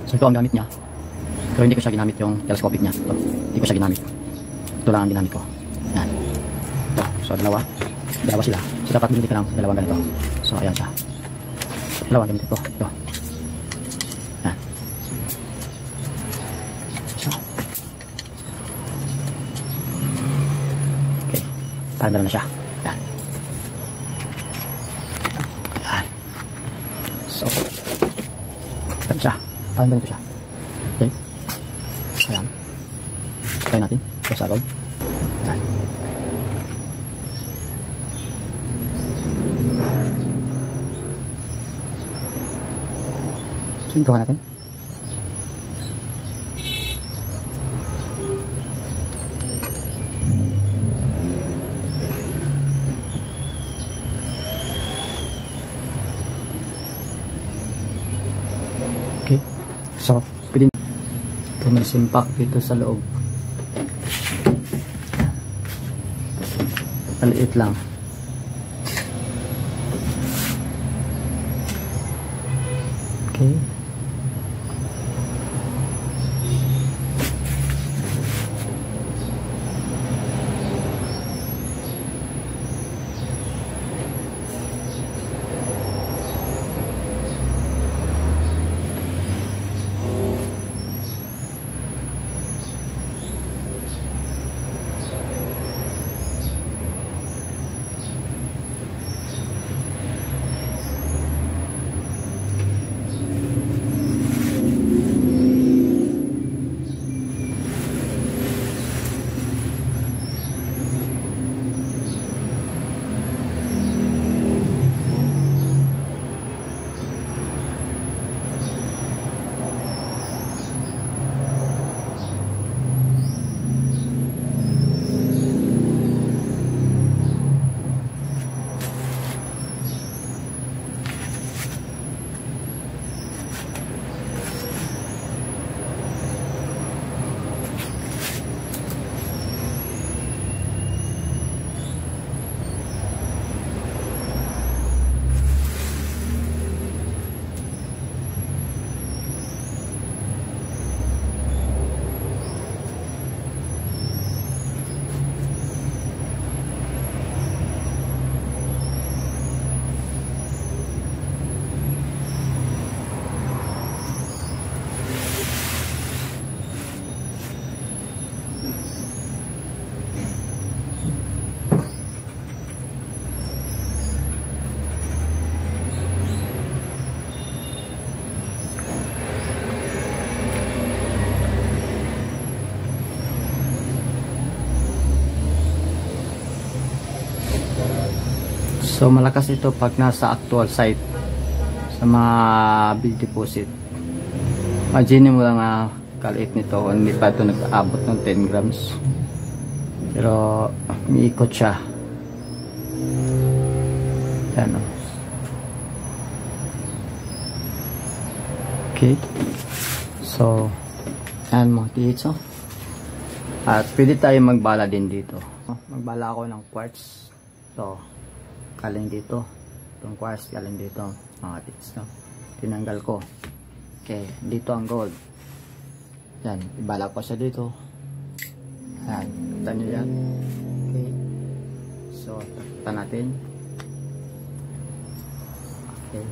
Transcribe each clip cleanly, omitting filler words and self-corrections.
So ito ang gamit niya. Pero hindi ko siya ginamit yung telescopic niya. Ito, hindi ko siya ginamit. Ito lang ang ginamit ko. Yan. Ito. So dalawa sila. So dapat bumili ka ng dalawang ganito. So ayan siya. Dalawang ganito. Ito. Yan. So. Okay. Parang dalawa na siya. Yan. Yan. So. Yan siya. Parang ganito siya. Okay. Ayan. Try natin. Sa agad. Ayan. Sintuhan natin. Okay. So, pwede ito may simpak dito sa loob. Maliit lang. Okay. So malakas ito pag nasa actual site sa mga big deposit. Imagine mo lang kaliit nito, hindi pa ito nag-aabot ng 10 grams. Pero umiikot siya. Yan o. Okay. So yan mga tihits o. At pwede tayo magbala din dito. Magbala ako ng quartz. So galing dito, itong quartz galing dito mga tits, no? Tinanggal ko. Okay, dito ang gold. Yan, ibala ko siya dito. Yan, kita nyo yan. Okay, so takta natin. Okay,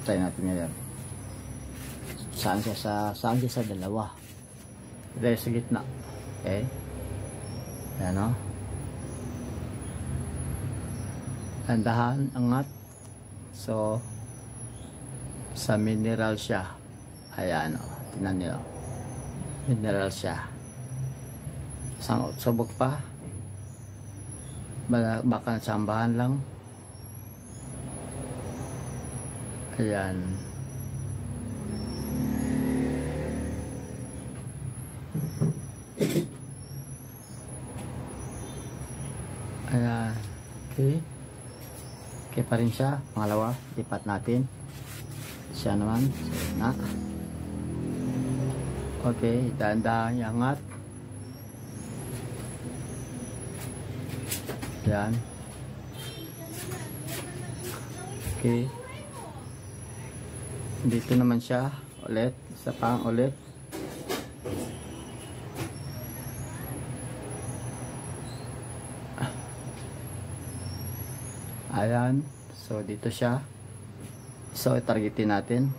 try natin yan. Saan siya sa dalawa? Dahil sa gitna. Okay, yan, no? Andahan, angat. So sa mineral siya. Ayan o, tingnan nyo. Mineral siya. Subok pa. Baka sambahan lang. Ayan. Ayan. Okay. Okay pa rin siya. Pangalawa, lipat natin. Siya naman. Na. Okay, dahan-dahan iangat. Yan. Okay. Dito naman siya Ulit. Isa pa ulit. Ayan. So, dito siya. So, targetin natin.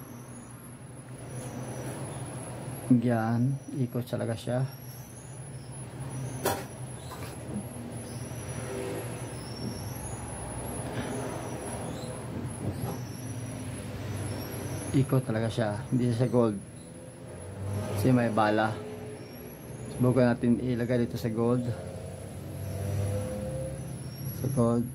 Yan. Ikot talaga siya. Ikot talaga siya. Hindi siya gold. Kasi may bala. Subukan natin ilagay dito sa gold. Sa gold.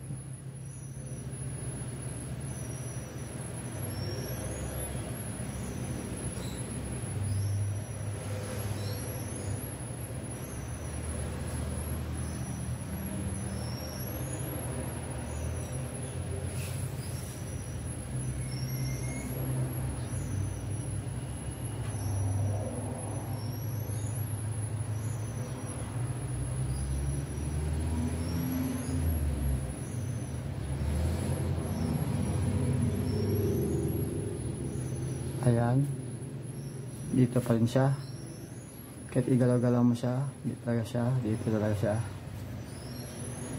Ayan. Dito pa rin siya. Kahit igalaw-galaw mo siya, dito talaga siya. Dito talaga siya.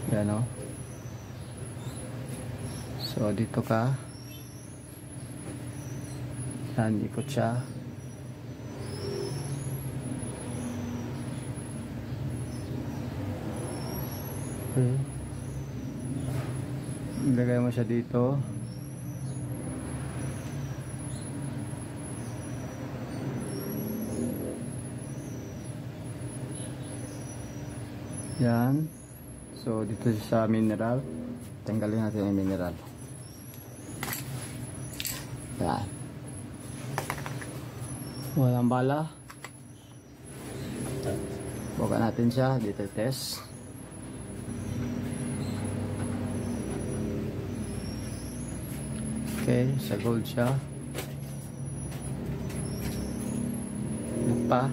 Ayan o. So, dito ka. Ayan, ikot siya. Okay. Ilagay mo siya dito. Yan. So, dito sa mineral. Tanggalin natin yung mineral. Yan. Walang bala. Buka natin siya. Dito test. Okay. Sa gold siya. Ito pa.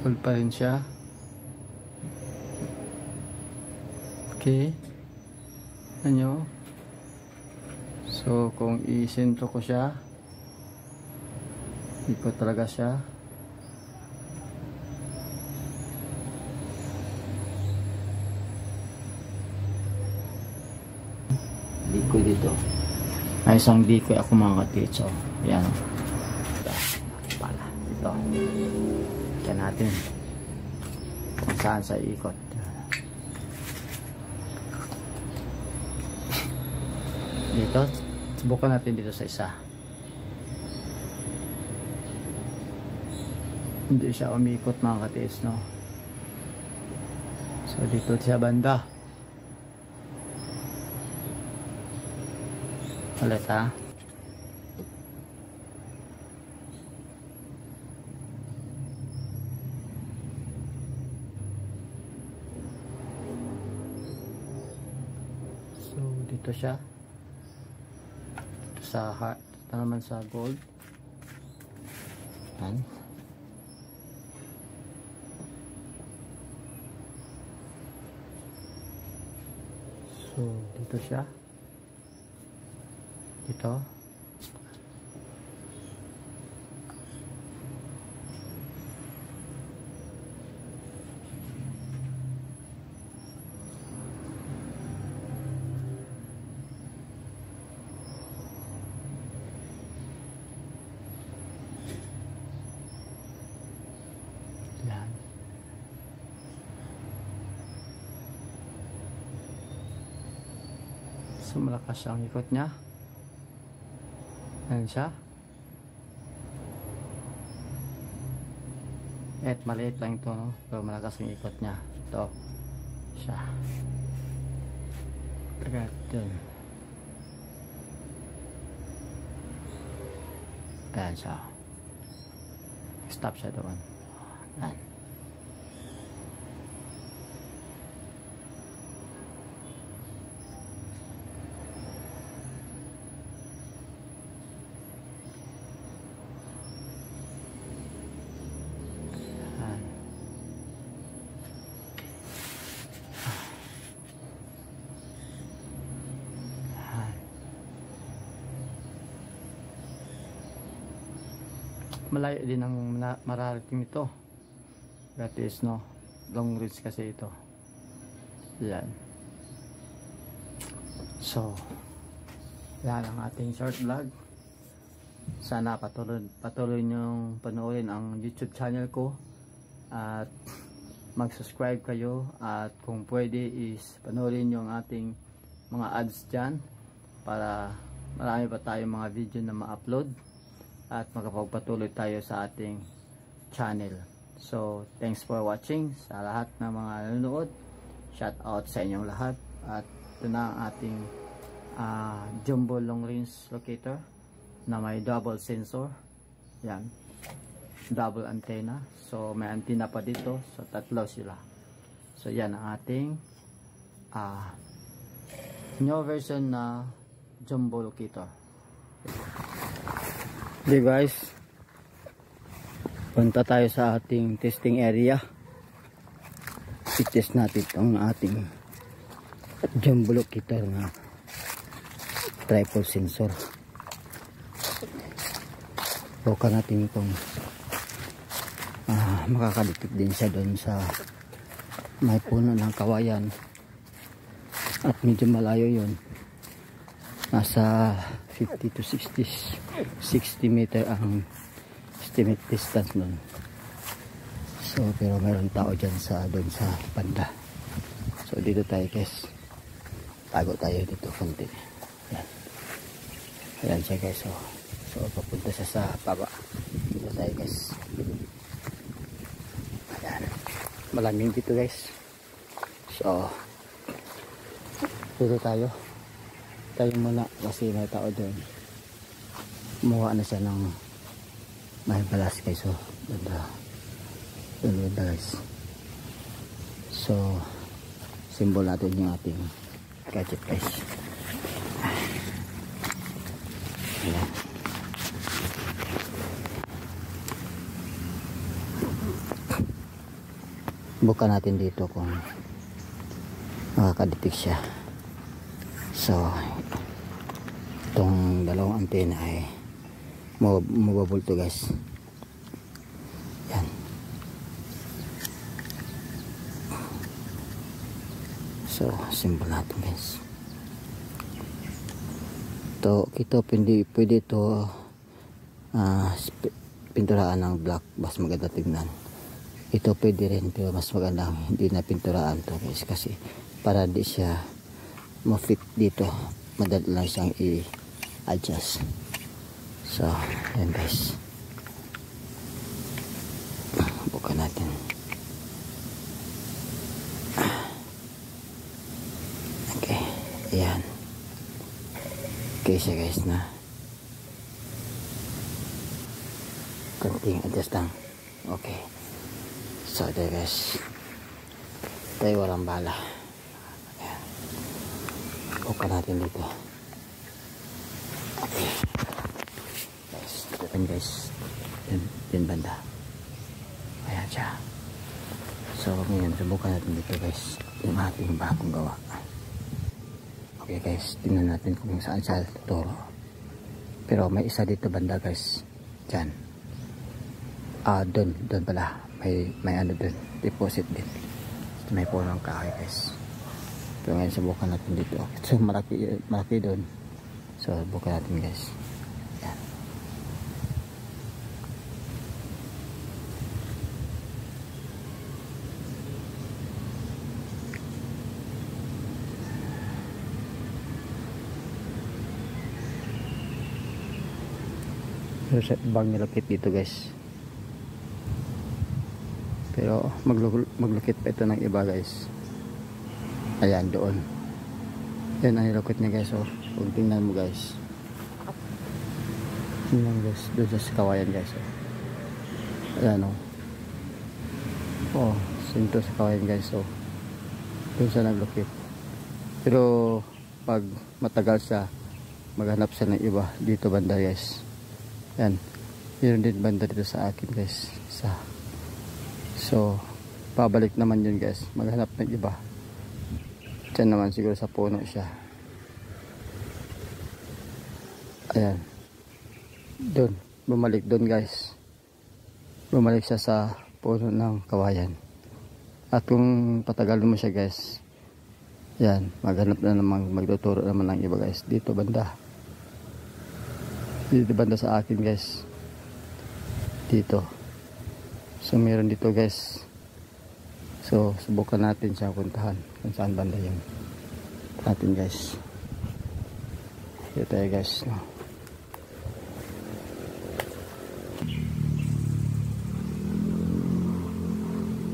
Full pa rin siya. Okay. Ano? So, kung i-sentro ko siya, ikot talaga siya. Dikoy dito. May isang dikoy ako mga katitso. Yan. Pala. Dito. Yan natin kung saan sa ikot. Dito, subukan natin dito sa isa. Hindi siya umikot mga katiis, no? So dito siya banda. Ulit ha. Dito siya. Ito sa heart. Ito naman sa gold. Yan. So, dito siya. Dito. Yan. So, malakas ang ikot niya. Ayan siya. At maliit lang ito, no? Pero malakas ang ikot niya. Ito. Siya. Tagat dun. Ayan siya. Stop siya doon. Ayan. malayo din ang mararating ito. That is no, long range kasi ito. Yan. So, yan ang ating short vlog. Sana patuloy nyo panoorin ang YouTube channel ko at mag-subscribe kayo, at kung pwede is panoorin nyo ang ating mga ads dyan para marami pa tayong mga video na ma-upload at makapagpatuloy tayo sa ating channel. So, thanks for watching sa lahat ng mga nanonood. Shout out sa inyong lahat. At ito na ang ating jumbo long range locator na may double sensor. Yan, double antenna. So may antenna pa dito, so tatlo sila. So yan ang ating new version na jumbo locator. Okay guys, punta tayo sa ating testing area. I-test natin itong ating jumbo locator na triple sensor. Buka natin kung makakadetect din siya doon sa may puno ng kawayan, at medyo malayo yun, nasa 50 to 60 meter ang estimate distance nun. So pero mayroon tao dyan doon sa banda. So dito tayo guys, tago tayo dito konti. Ayan, ayan siya guys. So papunta siya sa baba. Dito tayo guys. Ayan, malamig dito guys. So dito tayo muna kasi may tao doon. Kumuha na siya ng may balas guys. So doon guys. So symbol natin yung ating gadget guys. Ayan. Buka natin dito kung makakadetect siya. So itong dalawang antena ay mababulto guys. Yan. So symbol natin guys. Ito pwede ito pinturaan ng black, mas maganda tignan. Ito pwede rin, pero mas maganda hindi na pinturaan to guys, kasi para di siya ma-fit dito, madali lang siyang i-adjust. So yan guys, buka natin. Okay, ayan. Okay siya guys na. Konting adjust lang. Okay. So there guys, tayo walang bala. Ayan. Buka natin dito. Okay guys, dito rin guys, din banda. Ayan siya. So ngayon subukan natin dito guys yung ating bagong gawa. Okay guys, tingnan natin kung saan siya tuturo. Pero may isa dito banda guys, dyan. Doon pala may ano doon, deposit din. May punong kahoy guys. Pero ngayon subukan natin dito. So malaki doon. So subukan natin guys. Yan. So bang nilapit dito guys. Pero maglukit pa ito ng iba guys. Ayan doon. Yan ang nilukit niya guys. So kung tingnan mo guys, tingnan guys, doon sa kawayan guys. Ayan sinto sa kawayan guys. So doon siya naglukit. Pero pag matagal siya, maghanap siya ng iba dito banda guys. Yan, yun din banda dito sa akin guys. So pabalik naman yun guys, maghanap ng iba. Diyan naman siguro sa puno siya. Ayan, doon, bumalik doon guys. bumalik siya sa puno ng kawayan. At kung patagalin mo siya guys, yan, maghanap na naman, magtuturo naman ng iba guys. Dito banda sa akin guys, dito. So meron dito guys, so subukan natin siya puntahan kung saan banda yun natin guys. Dito tayo guys, no?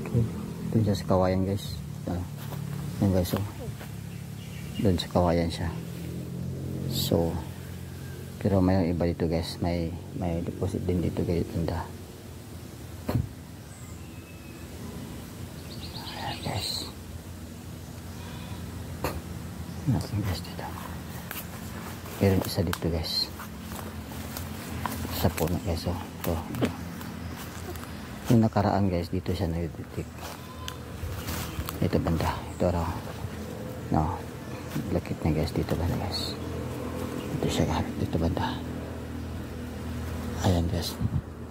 Okay, dun siya sa kawayan guys. Yan guys, oh, dun sa kawayan siya. So pero may iba dito guys, may deposit din dito guys, banda. Ayan guys, natin guys dito. Meron isa dito guys, sa puno guys, oh. Ito, yung nakaraan guys, dito siya nag-detect. Ito banda, ito raw, no, lakit na guys, dito banda guys. Ito siya gamit dito banda. Ayan guys,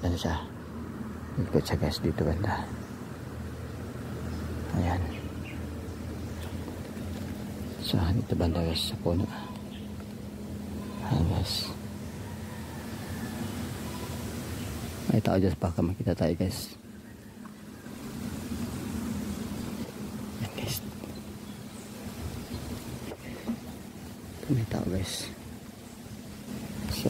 ano siya, ikot siya guys dito banda. Ayan, so dito banda guys sa puno. Ayan guys, may tao dyan, baka makita tayo guys. Ayan guys, may tao guys. So